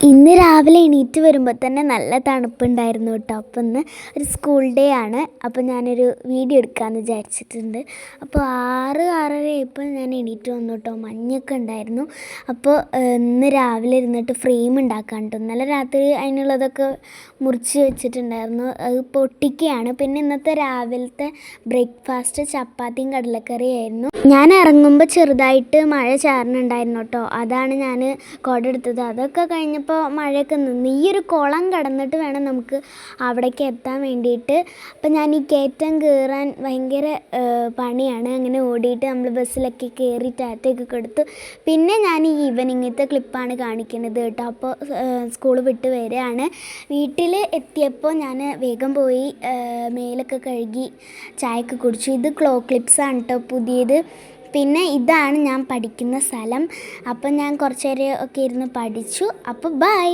ഇന്ന് രാവിലെ എണീറ്റ് വരുമ്പോൾ തന്നെ നല്ല തണുപ്പുണ്ടായിരുന്നു കേട്ടോ. അപ്പോൾ ഇന്ന് ഒരു സ്കൂൾ ഡേ ആണ്. അപ്പോൾ ഞാനൊരു വീഡിയോ എടുക്കാമെന്ന് വിചാരിച്ചിട്ടുണ്ട്. അപ്പോൾ 6-6:30 ആയപ്പോൾ ഞാൻ എണീറ്റ് വന്നു കേട്ടോ. മഞ്ഞൊക്കെ ഉണ്ടായിരുന്നു. അപ്പോൾ ഇന്ന് രാവിലെ ഇരുന്നിട്ട് ഫ്രെയിം ഉണ്ടാക്കാൻ കേട്ടോ. ഇന്നലെ രാത്രി അതിനുള്ളതൊക്കെ മുറിച്ച് വെച്ചിട്ടുണ്ടായിരുന്നു. അത് പൊട്ടിക്കുകയാണ്. പിന്നെ ഇന്നത്തെ രാവിലത്തെ ബ്രേക്ക്ഫാസ്റ്റ് ചപ്പാത്തിയും കടലക്കറിയായിരുന്നു. ഞാൻ ഇറങ്ങുമ്പോൾ ചെറുതായിട്ട് മഴ ചാറുന്നുണ്ടായിരുന്നു കേട്ടോ. അതാണ് ഞാൻ കുട എടുത്തത്. അതൊക്കെ കഴിഞ്ഞപ്പോൾ മഴയൊക്കെ നിന്ന് ഈ ഒരു കുളം കടന്നിട്ട് വേണം നമുക്ക് അവിടേക്ക് എത്താൻ വേണ്ടിയിട്ട്. അപ്പം ഞാൻ ഈ കയറ്റം കയറാൻ ഭയങ്കര പണിയാണ്. അങ്ങനെ ഓടിയിട്ട് നമ്മൾ ബസ്സിലൊക്കെ കയറി ടാറ്റയൊക്കെ കൊടുത്തു. പിന്നെ ഞാൻ ഈ ഈവനിങ്ങത്തെ ക്ലിപ്പാണ് കാണിക്കുന്നത് കേട്ടോ. അപ്പോൾ സ്കൂൾ വിട്ട് വരികയാണ്. വീട്ടിൽ എത്തിയപ്പോൾ ഞാൻ വേഗം പോയി മേലൊക്കെ കഴുകി ചായയൊക്കെ കുടിച്ചു. ഇത് ക്ലോ ക്ലിപ്സാണ് കേട്ടോ പുതിയത്. പിന്നെ ഇതാണ് ഞാൻ പഠിക്കുന്ന സ്ഥലം. അപ്പം ഞാൻ കുറച്ച് നേരം ഒക്കെ ഇരുന്ന് പഠിച്ചു. അപ്പോൾ ബൈ.